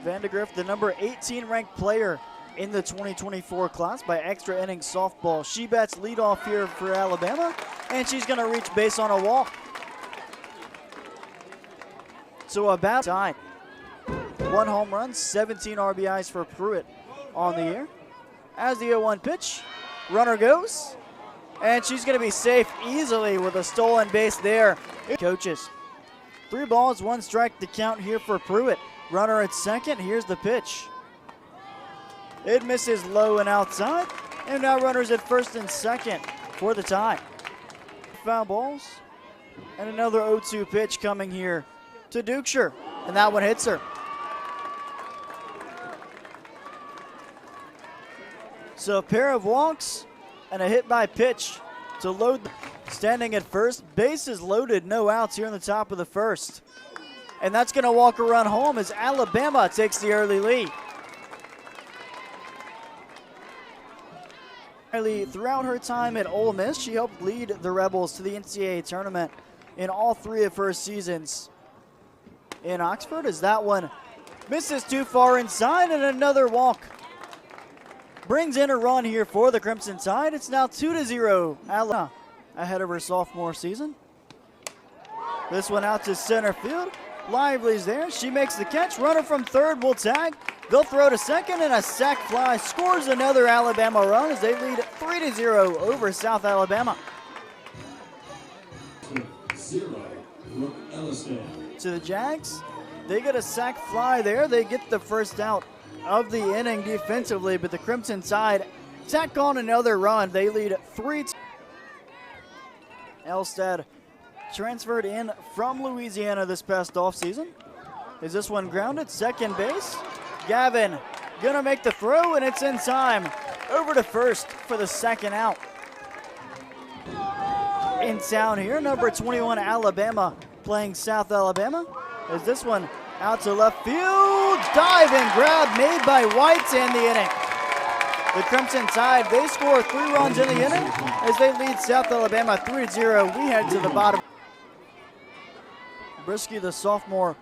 Vandegrift, the number 18 ranked player in the 2024 class by extra innings softball. She bats leadoff here for Alabama, and she's going to reach base on a walk. So about time. 1 home run, 17 RBIs for Pruitt on the year. As the 0-1 pitch, runner goes, and she's going to be safe easily with a stolen base there. Coaches. 3 balls, 1 strike to count here for Pruitt. Runner at second, here's the pitch. It misses low and outside, and now runners at first and second for the tie. Foul balls, and another 0-2 pitch coming here to Dukeshire, and that one hits her. So a pair of walks and a hit by pitch to load. Standing at first, base is loaded, no outs here in the top of the first. And that's going to walk a run home as Alabama takes the early lead. Throughout her time at Ole Miss, she helped lead the Rebels to the NCAA tournament in all 3 of her seasons in Oxford, as that one misses too far inside, and another walk brings in a run here for the Crimson Tide. It's now 2-0. Alabama ahead of her sophomore season. This one out to center field. Lively's there. She makes the catch. Runner from third will tag. They'll throw to second, and a sac fly scores another Alabama run as they lead 3-0 over South Alabama. To the Jags, they get a sac fly there. They get the first out of the inning defensively, but the Crimson Tide tack on another run. They lead 3-2. Elstad transferred in from Louisiana this past offseason. Is this one grounded? Second base. Gavin gonna make the throw, and it's in time. Over to first for the second out. In town here, number 21 Alabama playing South Alabama. Is this one out to left field? Dive and grab made by White to end the inning. The Crimson Tide, they score 3 runs in the inning as they lead South Alabama 3-0. We head to the bottom. Brisky, the sophomore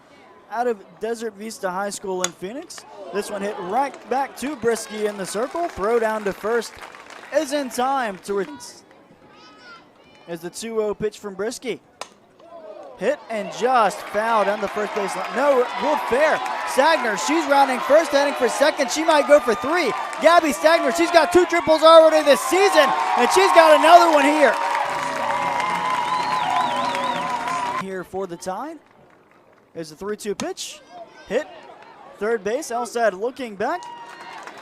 out of Desert Vista High School in Phoenix. This one hit right back to Brisky in the circle. Throw down to first is in time to as the 2-0 pitch from Brisky. Hit and just fouled on the first base line. No, ruled fair. Stagner, she's rounding first, heading for second. She might go for 3. Gabby Stagner, she's got 2 triples already this season, and she's got another one here. Here for the Tide is a 3-2 pitch. Hit. Third base, Elstad looking back.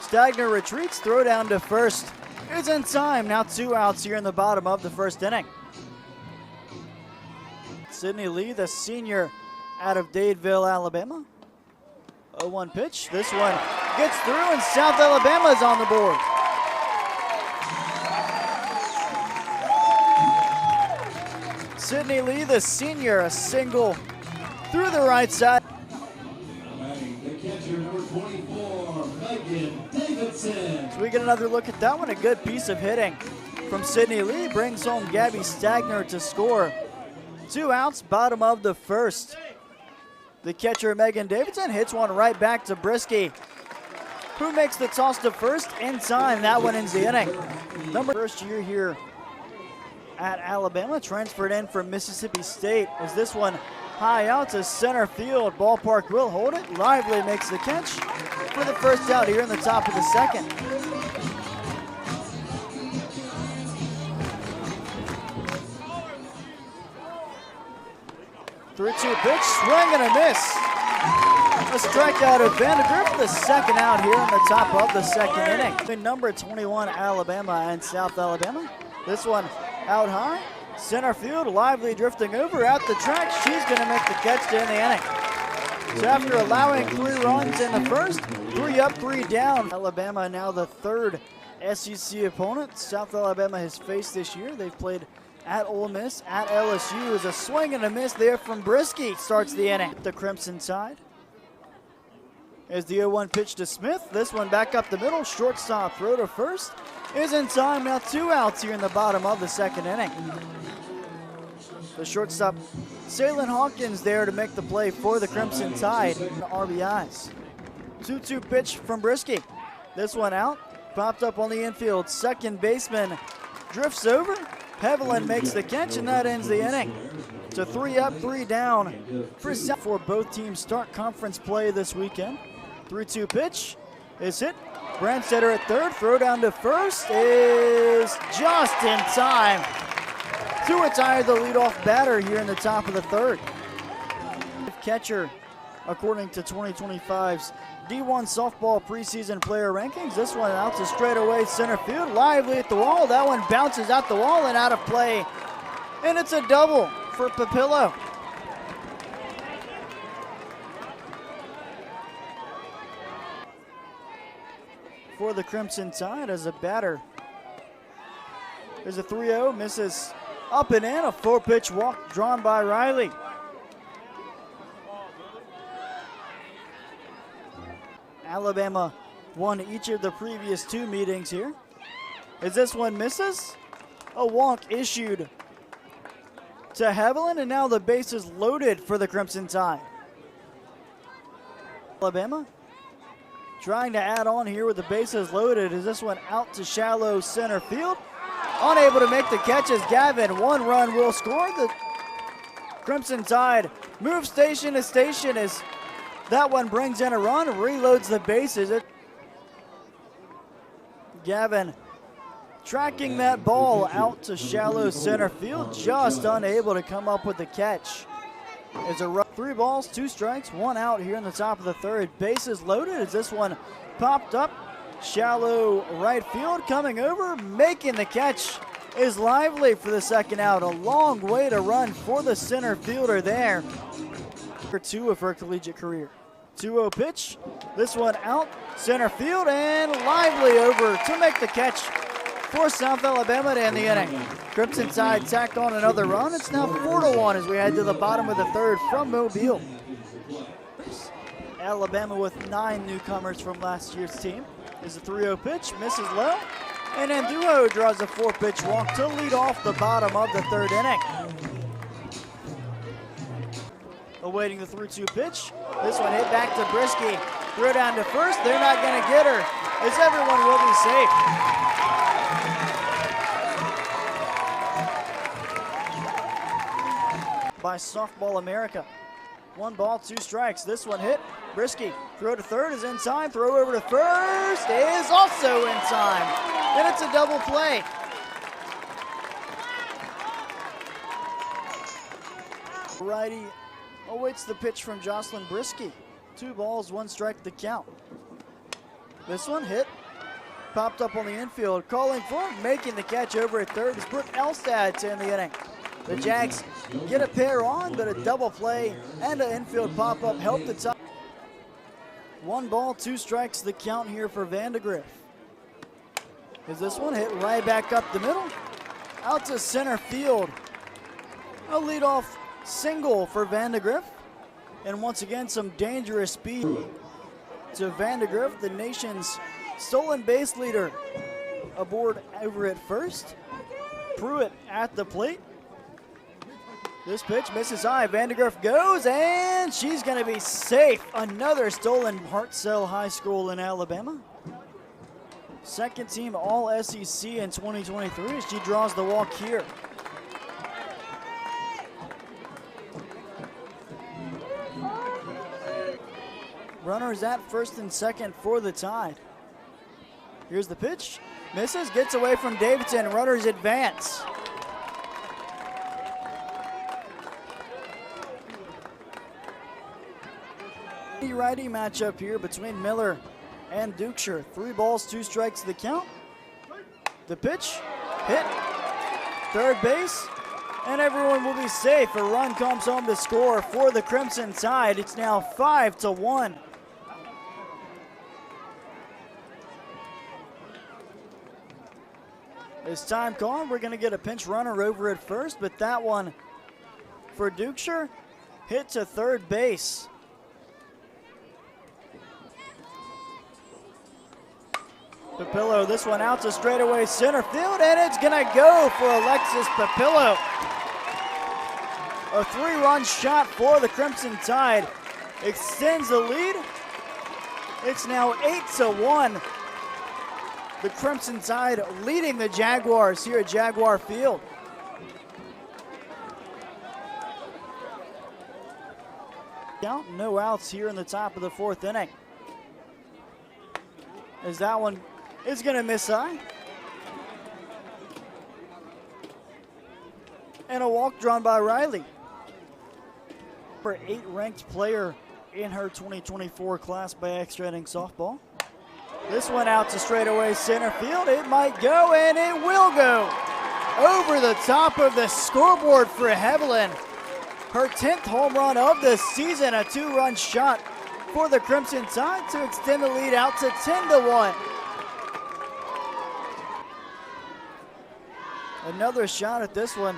Stagner retreats, throw down to first. It's in time. Now 2 outs here in the bottom of the first inning. Sydney Lee, the senior out of Dadeville, Alabama. 0-1 pitch. This one gets through, and South Alabama is on the board. Sydney Lee, the senior, a single through the right side. The catcher, number 24, Megan Davidson. So we get another look at that one. A good piece of hitting from Sydney Lee brings home Gabby Stagner to score. 2 outs, bottom of the first. The catcher, Megan Davidson, hits one right back to Brisky, who makes the toss to first in time. That one ends the inning. First year here at Alabama, transferred in from Mississippi State. Is this one high out to center field? Ballpark will hold it. Lively makes the catch for the first out here in the top of the second. 3-2 pitch, swing and a miss. A strikeout of Vandegrift, the second out here in the top of the second inning. Number 21 Alabama and South Alabama. This one out high, center field, Lively drifting over at the track. She's going to make the catch to end the inning. So after allowing 3 runs in the first, 3 up, 3 down. Alabama now the 3rd SEC opponent South Alabama has faced this year. They've played at Ole Miss, at LSU. Is a swing and a miss there from Brisky. Starts the inning. The Crimson Tide. As the 0-1 pitch to Smith. This one back up the middle. Shortstop throw to first is in time. Now 2 outs here in the bottom of the second inning. The shortstop, Salin Hawkins, there to make the play for the Crimson Tide. RBIs. 2-2 pitch from Brisky. This one out, popped up on the infield. Second baseman drifts over. Heveland makes the catch, and that ends the inning. It's a 3 up, 3 down for both teams start conference play this weekend. 3-2 pitch is hit. Brandstetter at third, throw down to first is just in time to retire the leadoff batter here in the top of the third. Catcher, according to 2025's D1 softball preseason player rankings. This one out to straightaway center field, lively at the wall. That one bounces out the wall and out of play, and it's a double for Papillo. For the Crimson Tide as a batter. There's a 3-0, misses up and in, a 4-pitch walk drawn by Riley. Alabama won each of the previous 2 meetings here. As this one misses, a walk issued to Heveland, and now the base is loaded for the Crimson Tide. Alabama trying to add on here with the bases loaded. Is this one out to shallow center field? Unable to make the catch as Gavin. 1 run will score. The Crimson Tide moves station to station as that one brings in a run, reloads the bases. Gavin tracking that ball out to shallow center field, just unable to come up with the catch. It's a run. 3 balls, 2 strikes, 1 out here in the top of the third. Bases loaded as this one popped up. Shallow right field, coming over, making the catch is Lively for the second out. A long way to run for the center fielder there. 2 of her collegiate career. 2-0 pitch, this one out, center field, and Lively over to make the catch for South Alabama to end the inning. Crimson Tide tacked on another run. It's now 4-1 as we head to the bottom of the third from Mobile. Alabama with 9 newcomers from last year's team. Is a 3-0 pitch, misses low, and Andujo draws a 4-pitch walk to lead off the bottom of the third inning. Awaiting the 3-2 pitch. This one hit back to Brisky. Throw down to first. They're not going to get her as everyone will be safe. By Softball America. 1 ball, 2 strikes. This one hit. Brisky. Throw to third is in time. Throw over to first is also in time. And it's a double play. Righty awaits the pitch from Jocelyn Brisky. 2 balls, 1 strike to count. This one hit. Popped up on the infield. Calling for it, making the catch over at third is Brooke Elstad to end the inning. The Jags get a pair on, but a double play and an infield pop-up help the top. 1 ball, 2 strikes the count here for Vandegrift. Is this one hit right back up the middle? Out to center field. A leadoff single for Vandegrift. And once again, some dangerous speed to Vandegrift, the nation's stolen base leader, aboard over at first. Pruitt at the plate. This pitch misses high. Vandegrift goes, and she's going to be safe. Another stolen Hartselle High School in Alabama. Second team All-SEC in 2023 as she draws the walk here. Runners at first and second for the Tide. Here's the pitch. Misses, gets away from Davidson. Runners advance. Righty matchup here between Miller and Dukeshire. 3 balls, 2 strikes to the count. The pitch, hit, third base, and everyone will be safe. A run comes home to score for the Crimson Tide. It's now 5-1. As time called, we're going to get a pinch runner over at first, but that one for Dukeshire hit to third base. Papillo, this one out to straightaway center field, and it's going to go for Alexis Papillo. A 3-run shot for the Crimson Tide extends the lead It's now 8-1. The Crimson Tide leading the Jaguars here at Jaguar Field. Count, no outs here in the top of the fourth inning. As that one is going to miss high. And a walk drawn by Riley. Number 8 ranked player in her 2024 Class by extra inning softball. This one out to straightaway center field. It might go, and it will go over the top of the scoreboard for Hevelin. Her 10th home run of the season, a 2-run shot for the Crimson Tide to extend the lead out to 10-1. Another shot at this one.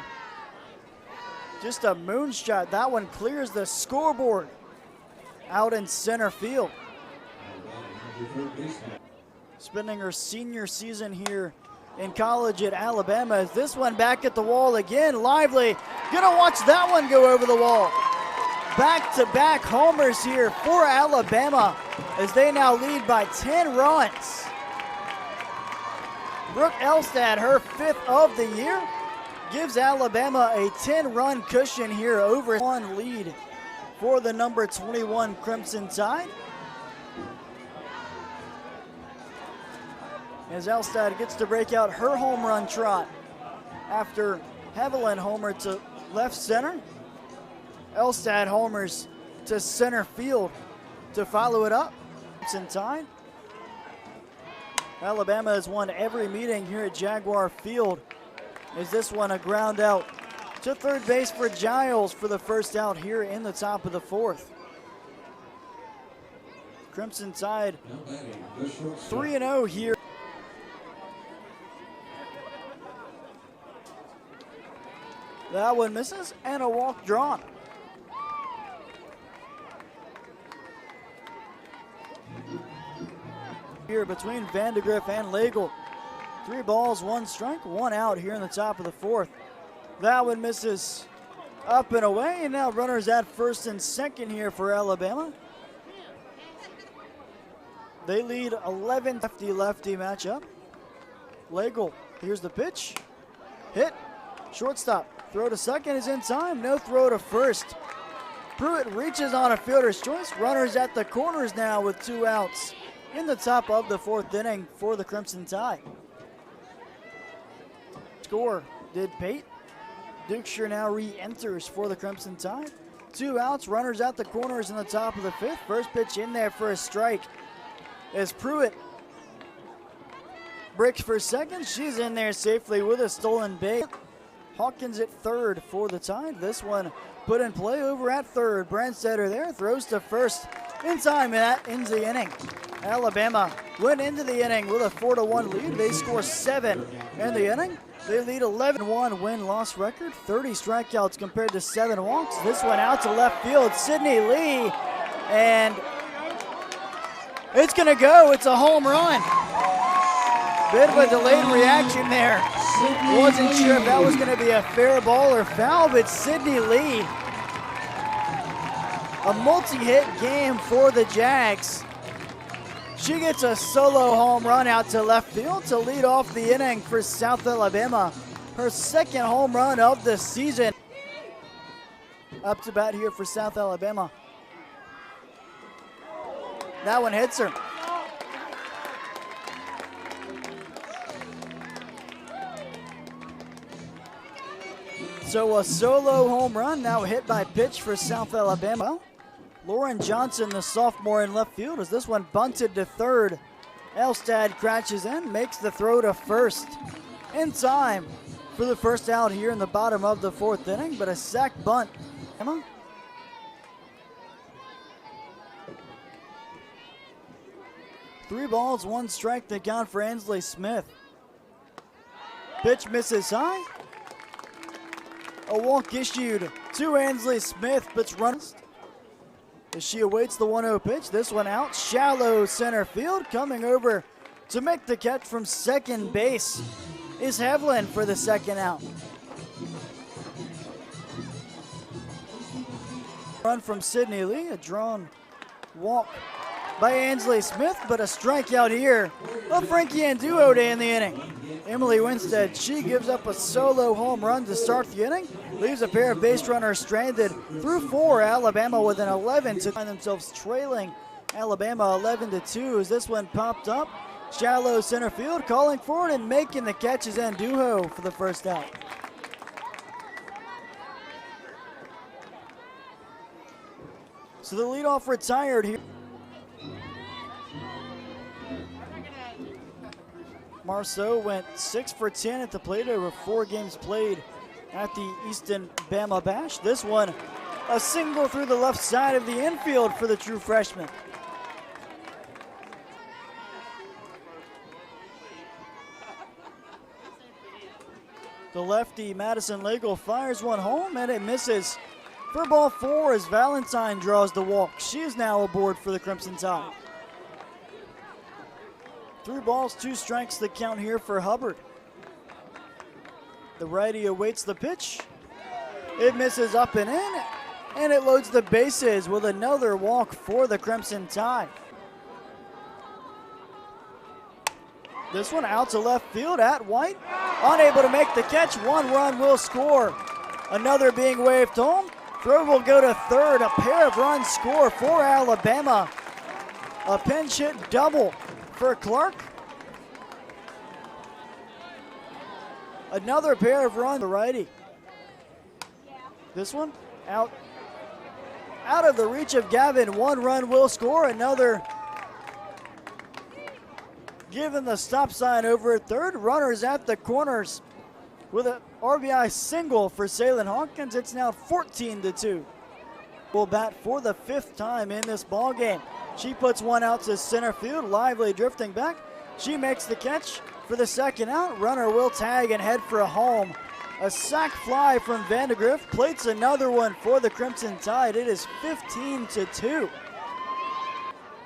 Just a moonshot. That one clears the scoreboard out in center field. Spending her senior season here in college at Alabama. As this one back at the wall again. Lively. Gonna watch that one go over the wall. Back-to-back homers here for Alabama as they now lead by 10 runs. Brooke Elstad, her 5th of the year, gives Alabama a 10-run cushion here over one lead for the number 21 Crimson Tide. As Elstad gets to break out her home run trot after Hevelin homered to left center. Elstad homers to center field to follow it up. Crimson Tide. Alabama has won every meeting here at Jaguar Field. Is this one a ground out to third base for Giles for the first out here in the top of the fourth. Crimson Tide 3-0 here. That one misses, and a walk drawn. Here between Vandegrift and Legel. 3 balls, 1 strike, 1 out here in the top of the fourth. That one misses up and away, and now runners at first and second here for Alabama. They lead 11 lefty-lefty matchup. Legel, here's the pitch. Hit, shortstop. Throw to second is in time, no throw to first. Pruitt reaches on a fielder's choice. Runners at the corners now with 2 outs in the top of the fourth inning for the Crimson Tide. Score did Pate. Dukeshire now re-enters for the Crimson Tide. 2 outs, runners at the corners in the top of the 5th. First pitch in there for a strike as Pruitt breaks for second. She's in there safely with a stolen base. Hawkins at third for the Tide. This one put in play over at third. Brandstetter there, throws to first in time, and that ends the inning. Alabama went into the inning with a 4-1 lead. They score 7 in the inning. They lead 11-1 win-loss record, 30 strikeouts compared to 7 walks. This one out to left field, Sydney Lee, and it's gonna go. It's a home run. Bit of a delayed reaction there. Wasn't sure if that was gonna be a fair ball or foul, but Sydney Lee, a multi-hit game for the Jags. She gets a solo home run out to left field to lead off the inning for South Alabama. Her 2nd home run of the season. Up to bat here for South Alabama. That one hits her. So a solo home run now hit by pitch for South Alabama. Lauren Johnson, the sophomore in left field, as this one bunted to third. Elstad crashes in, makes the throw to first in time for the first out here in the bottom of the 4th inning, but a sac bunt. Emma? Three balls, 1 strike to count for Ansley Smith. Pitch misses high. A walk issued to Ansley Smith, but runs. As she awaits the 1-0 pitch, this one out, shallow center field. Coming over to make the catch from second base is Hevelin for the 2nd out. Run from Sydney Lee, a drawn walk by Ansley Smith, but a strikeout here of Frankie Anduho to end the inning. Emily Winstead, she gives up a solo home run to start the inning, leaves a pair of base runners stranded through 4. Alabama with an 11 to find themselves trailing Alabama 11-2 as this one popped up. Shallow center field, calling for it and making the catch is Anduho for the first out. So the leadoff retired here. Marceau went 6 for 10 at the plate over 4 games played at the Easton Bama Bash. This one, a single through the left side of the infield for the true freshman. The lefty Madison Legal fires one home and it misses for ball 4 as Valentine draws the walk. She is now aboard for the Crimson Tide. 3 balls, 2 strikes the count here for Hubbard. The righty awaits the pitch. It misses up and in, and it loads the bases with another walk for the Crimson Tide. This one out to left field at White. Unable to make the catch, 1 run will score. Another being waved home. Throw will go to third, a pair of runs score for Alabama. A pinch hit double for Clark. Another pair of runs, the righty. This one out of the reach of Gavin. 1 run will score. Another given the stop sign over at third. Runners at the corners with an RBI single for Salem Hawkins. It's now 14-2. Will bat for the 5th time in this ball game. She puts one out to center field. Lively drifting back. She makes the catch for the second out. Runner will tag and head for a home. A sac fly from Vandegrift plates another one for the Crimson Tide. It is 15-2.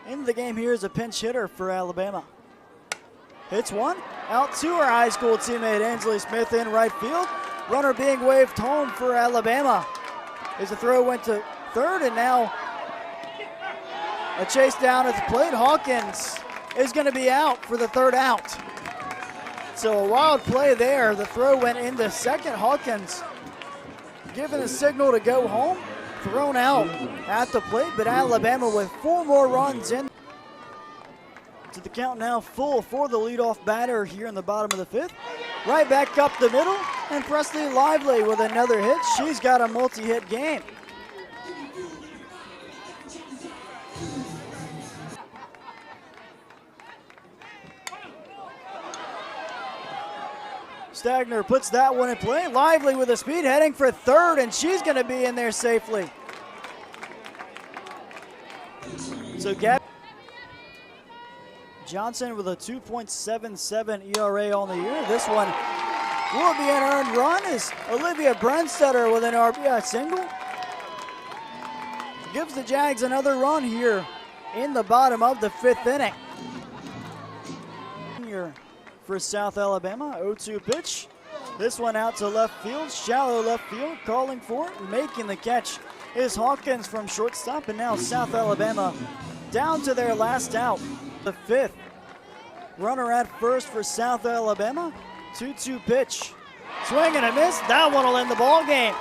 Into the game here is a pinch hitter for Alabama. Hits one out to her high school teammate Ansley Smith in right field. Runner being waved home for Alabama. As the throw went to third, and now a chase down at the plate. Hawkins is going to be out for the 3rd out. So a wild play there. The throw went into second. Hawkins given a signal to go home. Thrown out at the plate, but Alabama with 4 more runs in. To the count now full for the leadoff batter here in the bottom of the 5th. Right back up the middle, and Presley Lively with another hit. She's got a multi-hit game. Stagner puts that one in play. Lively with a speed heading for third, and she's going to be in there safely. So Gabby Johnson with a 2.77 ERA on the year. This one will be an earned run as Olivia Brenstetter with an RBI single. Gives the Jags another run here in the bottom of the 5th inning. Here for South Alabama, 0-2 pitch. This one out to left field, shallow left field, calling for it, making the catch is Hawkins from shortstop, and now South Alabama down to their last out. The 5th. Runner at first for South Alabama. 2-2 pitch. Swing and a miss. That one will end the ball game.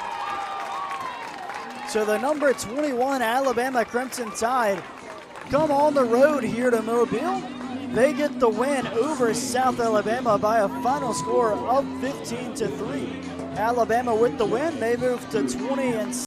So the number 21 Alabama Crimson Tide come on the road here to Mobile. They get the win over South Alabama by a final score of 15-3. Alabama with the win. They move to 20-6.